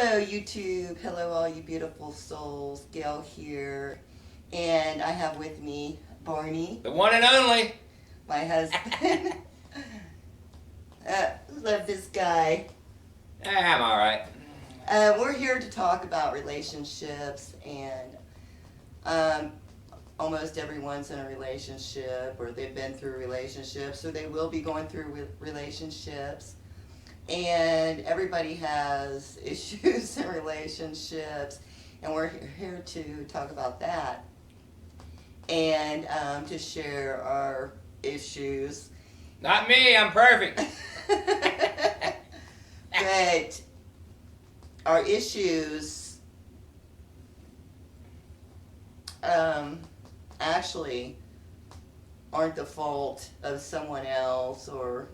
Hello, YouTube. Hello, all you beautiful souls. Gale here. And I have with me Barney, The one and only. my husband. Love this guy. I'm alright. We're here to talk about relationships, and almost everyone's in a relationship, or they've been through relationships, or they will be going through relationships. And everybody has issues in relationships, and we're here to talk about that and to share our issues. Not me, I'm perfect. But our issues actually aren't the fault of someone else, or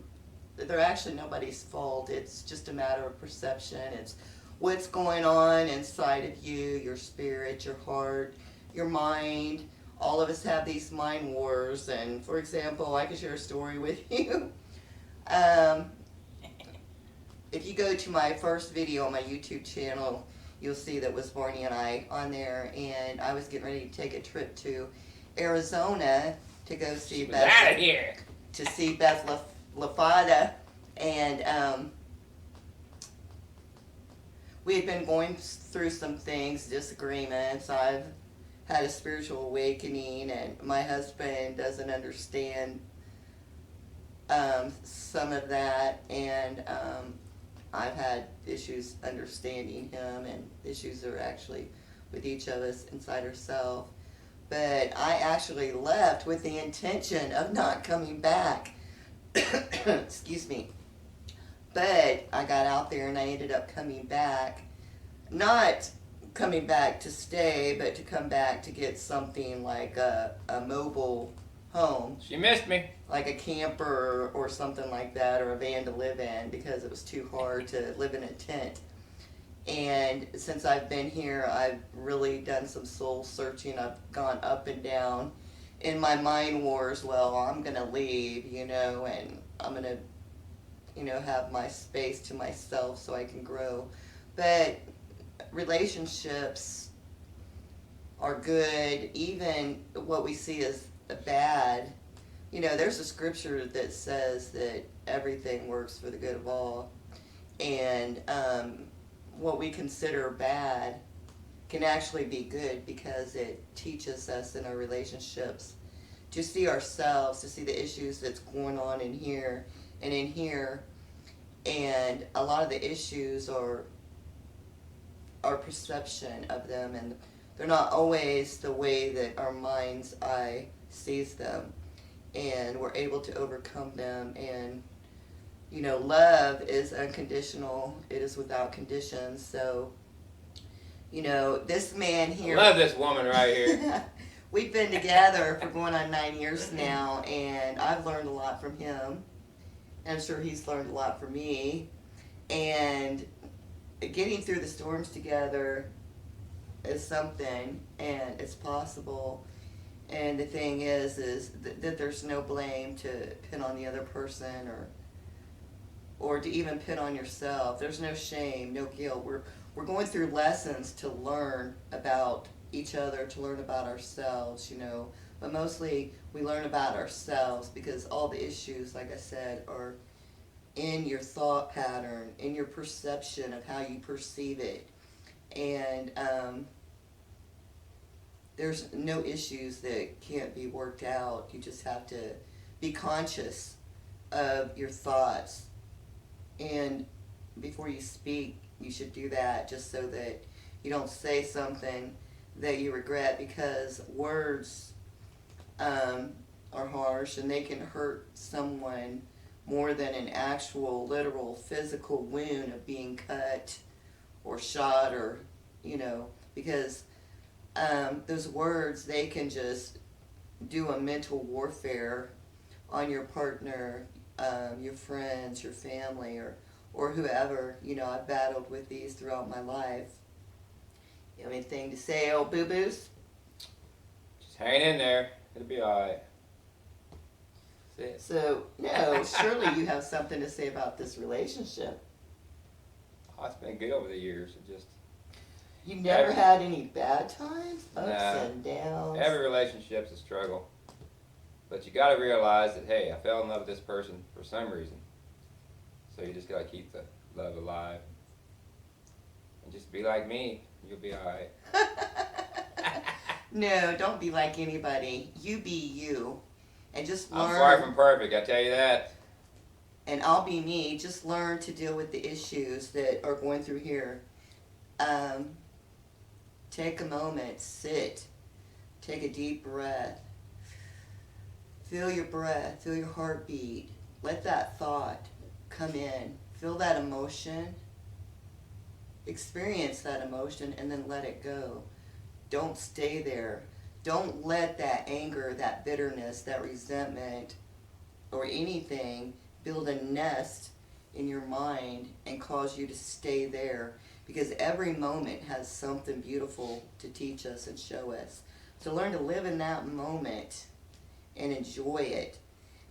they're actually nobody's fault. It's just a matter of perception. It's what's going on inside of you, your spirit, your heart, your mind. All of us have these mind wars, and for example, I could share a story with you. Um, if you go to my first video on my YouTube channel, you'll see that was Barney and I on there, and I was getting ready to take a trip to Arizona to go see She was Beth. out of here. To see Beth LaFada, and we had been going through some things, disagreements. I've had a spiritual awakening, and my husband doesn't understand some of that, and I've had issues understanding him, and issues are actually with each of us inside ourselves. But I actually left with the intention of not coming back. Excuse me. But I got out there and I ended up coming back. Not coming back to stay, but to come back to get something like a mobile home. She missed me. Like a camper or something like that, or a van to live in, because it was too hard to live in a tent. And since I've been here, I've really done some soul searching. I've gone up and down in my mind wars. Well, I'm going to leave, and I'm going to, have my space to myself so I can grow. But relationships are good. Even what we see as bad, there's a scripture that says that everything works for the good of all. And what we consider bad can actually be good, because it teaches us in our relationships to see ourselves, to see the issues that's going on in here and in here. And a lot of the issues are our perception of them, and they're not always the way that our mind's eye sees them, and we're able to overcome them. And love is unconditional. It is without conditions. So, this man here. I love this woman right here. We've been together for going on 9 years now, and I've learned a lot from him. I'm sure he's learned a lot from me. And getting through the storms together is something, and it's possible. And the thing is that there's no blame to pin on the other person, or to even pin on yourself. There's no shame, no guilt. We're going through lessons to learn about each other, to learn about ourselves, But mostly we learn about ourselves because all the issues, like I said, are in your thought pattern, in your perception of how you perceive it. And there's no issues that can't be worked out. You just have to be conscious of your thoughts. And before you speak, you should do that, just so that you don't say something that you regret, because words are harsh, and they can hurt someone more than an actual literal physical wound of being cut or shot, or because those words, they can just do a mental warfare on your partner, your friends, your family, or whoever. I've battled with these throughout my life. You have anything to say, old boo-boos? Just hang in there. It'll be alright. That's it. So, no, surely you have something to say about this relationship. Oh, it's been good over the years. It just You never had any bad times? Ups Nah. and downs? every relationship's a struggle. But you got to realize that, hey, I fell in love with this person for some reason. So you just got to keep the love alive. And just be like me. You'll be alright. No, don't be like anybody. You be you. And just learn. I'm far from perfect, I tell you that. And I'll be me. Just learn to deal with the issues that are going through here. Take a moment. Sit. Take a deep breath. Feel your breath. Feel your heartbeat. Let that thought come in. Feel that emotion. Experience that emotion and then let it go. Don't stay there. Don't let that anger, that bitterness, that resentment, or anything build a nest in your mind and cause you to stay there. Because every moment has something beautiful to teach us and show us. So learn to live in that moment and enjoy it.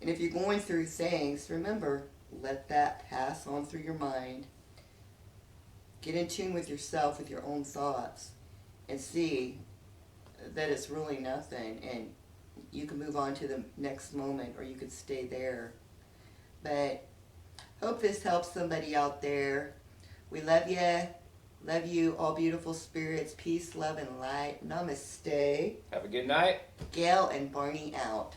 And if you're going through things, remember, let that pass on through your mind. Get in tune with yourself, with your own thoughts, and see that it's really nothing, and you can move on to the next moment, or you could stay there. But hope this helps somebody out there. We love you. Love you, all beautiful spirits. Peace, love, and light. Namaste. Have a good night. Gale and Barney out.